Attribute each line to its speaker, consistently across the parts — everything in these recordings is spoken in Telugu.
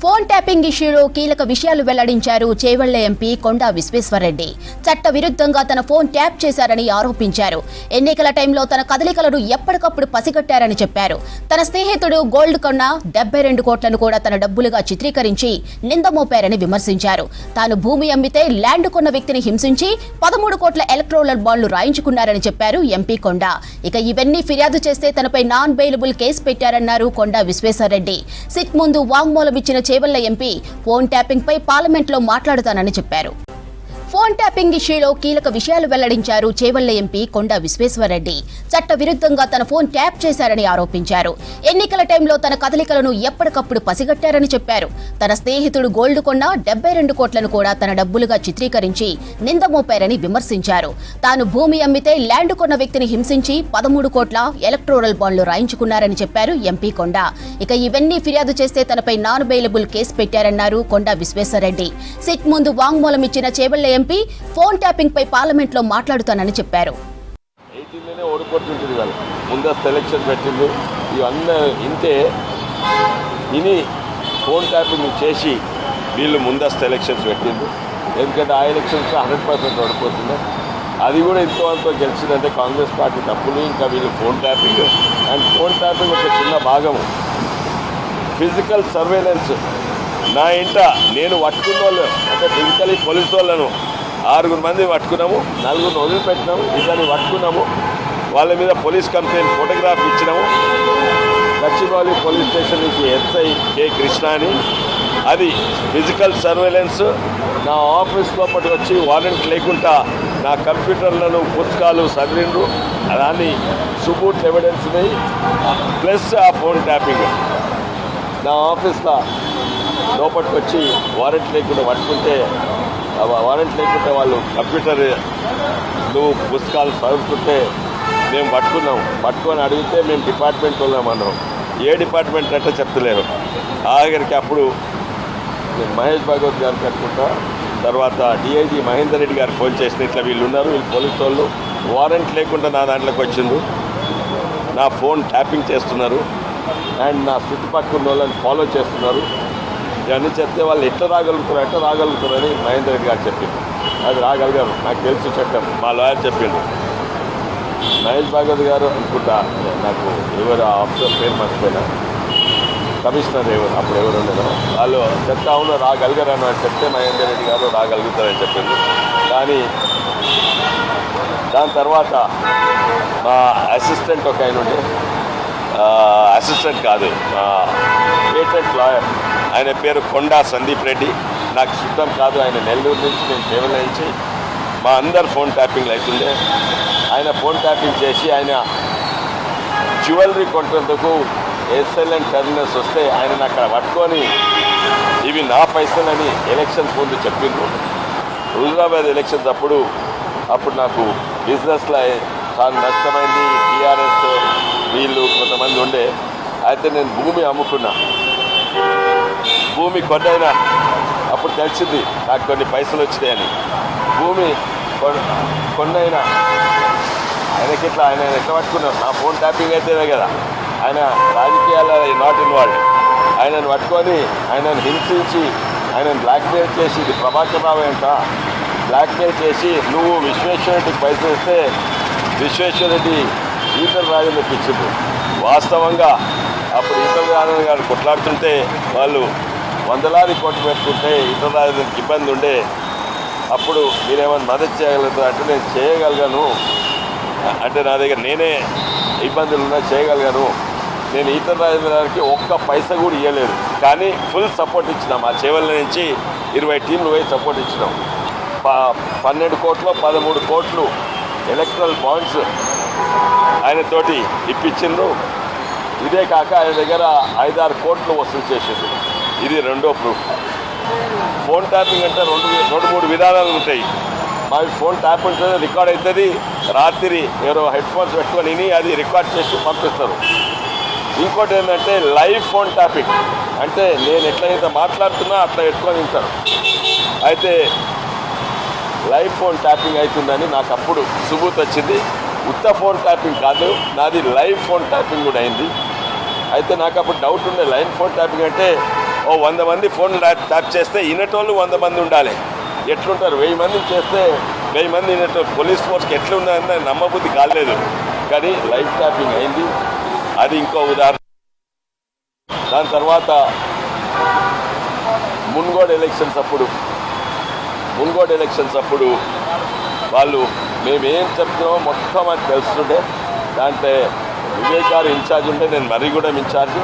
Speaker 1: ఫోన్ ట్యాపింగ్ ఇష్యూలో కీలక విషయాలు వెల్లడించారు చేవెళ్ల ఎంపీ కొండా విశ్వేశ్వరరెడ్డి. చట్ట విరుద్ధంగా తన ఫోన్ ట్యాప్ చేశారని ఆరోపించారు. ఎన్నికల టైంలో తన కదలికలను ఎప్పటికప్పుడు పసిగట్టారని చెప్పారు. తన స్నేహితుడు గోల్డ్ కొన్న 72 కోట్లను కూడా తన డబ్బులుగా చిత్రీకరించి నింద మోపారని విమర్శించారు. తాను భూమి అమ్మితే ల్యాండ్ కొన్న వ్యక్తిని హింసించి 13 కోట్ల ఎలక్ట్రోలర్ బాండ్లు రాయించుకున్నారని చెప్పారు ఎంపీ కొండా. ఇక ఇవన్నీ ఫిర్యాదు చేస్తే తనపై నాన్ బెయిలబుల్ కేసు పెట్టారన్నారు కొండా విశ్వేశ్వరరెడ్డి. సిట్ ముందు వాంగ్మూలం ఇచ్చిన చేవెళ్ల ఎంపీ ఫోన్ ట్యాపింగ్ పై పార్లమెంట్ లో మాట్లాడుతానని చెప్పారు. ఫోన్ ట్యాపింగ్ ఇష్యూలో కీలక విషయాలు వెల్లడించారు చేవెళ్ల ఎంపీ కొండా విశ్వేశ్వరరెడ్డి. చట్ట విరుద్ధంగా తన ఫోన్ ట్యాప్ చేశారని ఆరోపించారు. ఎన్నికల టైంలో తన కదలికలను ఎప్పటికప్పుడు పసిగట్టారని చెప్పారు. తన స్నేహితుడు గోల్డ్ కొన్న 72 కోట్లను కూడా తన డబ్బులుగా చిత్రీకరించి నింద మోపారని విమర్శించారు. తాను భూమి అమ్మితే ల్యాండ్ కొన్న వ్యక్తిని హింసించి 13 కోట్ల ఎలక్ట్రోరల్ బాండ్లు రాయించుకున్నారని చెప్పారు ఎంపీ కొండా. ఇక ఇవన్నీ ఫిర్యాదు చేస్తే తనపై నాన్ బెయిలబుల్ కేసు పెట్టారన్నారు కొండా విశ్వేశ్వరరెడ్డి. సిట్ ముందు వాంగ్మూలం ఇచ్చిన చేవెళ్ల ఎంపీ ఫోన్ ట్యాపింగ్ పై పార్లమెంట్ లో మాట్లాడుతానని చెప్పారు.
Speaker 2: ముందస్తు ఎలక్షన్ పెట్టింది ఇవన్నీ ఇంటే ఇని ఫోన్ ట్యాపింగ్ చేసి వీళ్ళు ముందస్తు ఎలక్షన్స్ పెట్టింది. ఎందుకంటే ఆ ఎలక్షన్స్ 100% ఓడిపోతుంది. అది కూడా ఇంతవంతో గెలిచిందంటే కాంగ్రెస్ పార్టీ తప్పులు. ఇంకా వీళ్ళు phone tapping and phone tapping ఒక చిన్న భాగము. ఫిజికల్ సర్వేలెన్స్ నా ఇంట నేను పట్టుకున్న వాళ్ళు అంటే ఫిజికలీ పోలీసు వాళ్ళను 6 మంది పట్టుకున్నాము, 4 వదిలిపెట్టినాము, 2 పట్టుకున్నాము. వాళ్ళ మీద పోలీస్ కంప్లైంట్ ఫోటోగ్రాఫ్ ఇచ్చినాము. గచ్చిబౌలి పోలీస్ స్టేషన్ నుంచి ఎస్ఐ కె కృష్ణ అని. అది ఫిజికల్ సర్వేలెన్స్. నా ఆఫీస్ లోపలికి వచ్చి వారెంట్ లేకుండా నా కంప్యూటర్లను పుస్తకాలు చదివిండ్రు. దాన్ని సుబూట్ ఎవిడెన్స్ ఉన్నాయి. ప్లస్ ఆ ఫోన్ ట్యాపింగ్ నా ఆఫీస్లో లోపలికి వచ్చి వారెంట్ లేకుండా పట్టుకుంటే వారెంట్ లేకుండా వాళ్ళు కంప్యూటర్లు పుస్తకాలు చదువుతుంటే మేము పట్టుకొని అడిగితే మేము డిపార్ట్మెంట్ వాళ్ళమన్నాం. ఏ డిపార్ట్మెంట్ అంటే చెప్తలేరు. ఆఖరికి అప్పుడు నేను మహేష్ భాగవత్ గారికి అనుకుంటా, తర్వాత డిఐజీ మహేందర్ రెడ్డి గారికి ఫోన్ చేసిన ఇట్లా వీళ్ళు ఉన్నారు, వీళ్ళు పోలీసు వాళ్ళు వారెంట్ లేకుండా నా దాంట్లోకి వచ్చిండ్రు, నా ఫోన్ ట్యాపింగ్ చేస్తున్నారు అండ్ నా చుట్టుపక్కల వాళ్ళని ఫాలో చేస్తున్నారు. ఇవన్నీ చెప్తే వాళ్ళు ఎట్లా రాగలుగుతారని మహేందర్ రెడ్డి గారు చెప్పిండు. అది రాగలిగారు, నాకు తెలుసు చట్టం, మా లాయర్ చెప్పిండు. మహేష్ భాగవత్ గారు అనుకుంటా, నాకు ఎవరు ఆఫీసర్ పేరు మర్చిపోయినా, కమిషనర్ అప్పుడు ఎవరు ఉండేదో వాళ్ళు చెప్తా అవును రాగలిగారు అని చెప్తే మహేందర్ రెడ్డి గారు రాగలుగుతారని చెప్పింది. కానీ దాని తర్వాత మా అసిస్టెంట్ ఒక ఆయన ఉండే, అసిస్టెంట్ కాదు పేటెంట్ లాయర్, ఆయన పేరు కొండా సందీప్ రెడ్డి. నాకు శుద్ధం కాదు, ఆయన నెల్లూరు నుంచి, నేను చేవెళ్ల నుంచి. మా అందరు ఫోన్ ట్యాపింగ్లు అవుతుండే. ఆయన ఫోన్ ట్యాపింగ్ చేసి ఆయన జ్యువెలరీ కొంటేందుకు ఎస్ఎల్ఎన్ టర్మినల్స్ వస్తే ఆయన అక్కడ పట్టుకొని ఇవి నా పైసలని ఎలక్షన్స్ ముందు చెప్పిండ్రు. హుజురాబాద్ ఎలక్షన్స్ అప్పుడు నాకు బిజినెస్లో చాలా నష్టమైంది. టీఆర్ఎస్ వీళ్ళు కొంతమంది ఉండే. అయితే నేను భూమి అమ్ముకున్నా. భూమి కొన్నైనా అప్పుడు తెలిసింది నాకు కొన్ని పైసలు వచ్చినాయని. భూమి కొన్నైనా ఆయనకి ఇట్లా ఆయన ఎట్లా పట్టుకున్నారు, నా ఫోన్ ట్యాపింగ్ అయితేనే కదా, ఆయన రాజకీయాల్లో నాట్ ఇన్వాల్వ్. ఆయనను పట్టుకొని ఆయనను హింసించి ఆయనను బ్లాక్మెయిల్ చేసి, ఇది ప్రభాకర్ రావు అంట, బ్లాక్మెయిల్ చేసి నువ్వు విశ్వేశ్వరరెడ్డికి పైసలు ఇస్తే విశ్వేశ్వరరెడ్డి ఈటల రాజేందర్కి ఇచ్చిండు. వాస్తవంగా అప్పుడు ఈటల రాజేందర్ గారు కొట్లాడుతుంటే వాళ్ళు 100,000 కోట్లు పెట్టుకుంటే ఈటల రాజేందర్కి ఇబ్బంది ఉండే. అప్పుడు మీరేమైనా మద్దతు చేయగలుగుతారు అంటే నేను చేయగలిగాను, అంటే నా దగ్గర నేనే ఇబ్బందులు ఉన్నా చేయగలిగాను. నేను ఈటల రాజేందర్ గారికి ఒక్క పైసా కూడా ఇవ్వలేదు, కానీ ఫుల్ సపోర్ట్ ఇచ్చినాం. ఆ చేవెళ్ల నుంచి 20 టీంలు పోయి సపోర్ట్ ఇచ్చినాం. 12 కోట్లు 13 కోట్లు ఎలక్ట్రల్ బాండ్స్ ఆయనతోటి ఇప్పించిండ్రు. ఇదే కాక ఆయన దగ్గర 5-6 కోట్లు వసూలు చేసిండు. ఇది రెండో ప్రూఫ్. ఫోన్ ట్యాపింగ్ అంటే 2-3 విధానాలు ఉంటాయి. మావి ఫోన్ ట్యాప్ ఉంటుంది, రికార్డ్ అవుతుంది. రాత్రి ఎవరో హెడ్ ఫోన్స్ పెట్టుకొని విని అది రికార్డ్ చేసి పంపిస్తారు. ఇంకోటి ఏంటంటే లైవ్ ఫోన్ ట్యాపింగ్, అంటే నేను ఎట్లయితే మాట్లాడుతున్నా అట్లా పెట్టుకొని వింటాను. అయితే లైవ్ ఫోన్ ట్యాపింగ్ అవుతుందని నాకు అప్పుడు సుబూత్ వచ్చింది. ఉత్త ఫోన్ ట్యాపింగ్ కాదు, నాది లైవ్ ఫోన్ ట్యాపింగ్ కూడా అయింది. అయితే నాకు అప్పుడు డౌట్ ఉండే, లైవ్ ఫోన్ ట్యాపింగ్ అంటే ఓ 100 మంది ఫోన్ ట్యాప్ చేస్తే వినేటోళ్ళు 100 మంది ఉండాలి. ఎట్లుంటారు? 1000 మంది చేస్తే 1000 మంది వినేటోళ్ళు. పోలీస్ ఫోర్స్కి ఎట్లున్నదని నమ్మబుద్ధి కాలేదు, కానీ లైవ్ ట్యాపింగ్ అయింది. అది ఇంకో ఉదాహరణ. దాని తర్వాత మున్గోడ్ ఎలక్షన్స్ అప్పుడు వాళ్ళు మేమేం చెప్తున్నామో మొత్తం అని తెలుస్తుంటే, దాంట్లో వివేక్ గారు ఇన్ఛార్జ్ ఉంటే నేను మర్రిగూడెం ఇన్ఛార్జ్,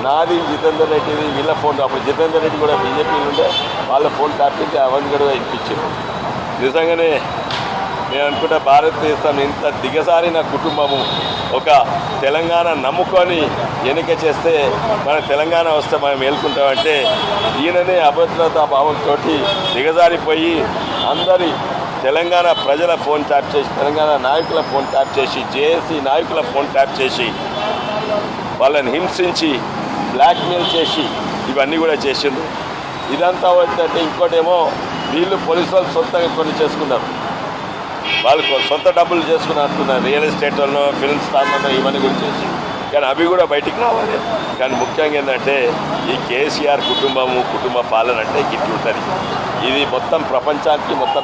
Speaker 2: నాది జితేందర్ రెడ్డిది, వీళ్ళ ఫోన్. అప్పుడు జితేందర్ రెడ్డి కూడా బీజేపీలో ఉంటే వాళ్ళ ఫోన్ ట్యాప్ చేసి అవన్నీ కూడా వినిపించింది. నిజంగానే నేను అనుకుంటా భారతదేశం ఇంత దిగజారిన కుటుంబము ఒక తెలంగాణ నమ్ముకొని ఎన్నిక చేస్తే మన తెలంగాణ వస్తే మనం మేల్కుంటామంటే ఈయననే అభద్రతా భావంతో దిగజారిపోయి అందరి తెలంగాణ ప్రజల ఫోన్ ట్యాప్ చేసి, తెలంగాణ నాయకుల ఫోన్ ట్యాప్ చేసి, జేఏసీ నాయకుల ఫోన్ ట్యాప్ చేసి వాళ్ళని హింసించి బ్లాక్మెయిల్ చేసి ఇవన్నీ కూడా చేసిండు. ఇదంతా ఏంటంటే ఇంకోటేమో వీళ్ళు పోలీసు వాళ్ళు సొంతంగా కొన్ని చేసుకున్నారు, వాళ్ళు సొంత డబ్బులు చేసుకుని అంటున్నారు. రియల్ ఎస్టేట్ వల్ల, ఫిల్మ్ స్టార్ వల్ల ఇవన్నీ కూడా చేసి, కానీ అవి కూడా బయటికి రావాలి. కానీ ముఖ్యంగా ఏంటంటే ఈ కేసీఆర్ కుటుంబ పాలన అంటే ఇట్లుంటుంది. ఇది మొత్తం ప్రపంచానికి మొత్తం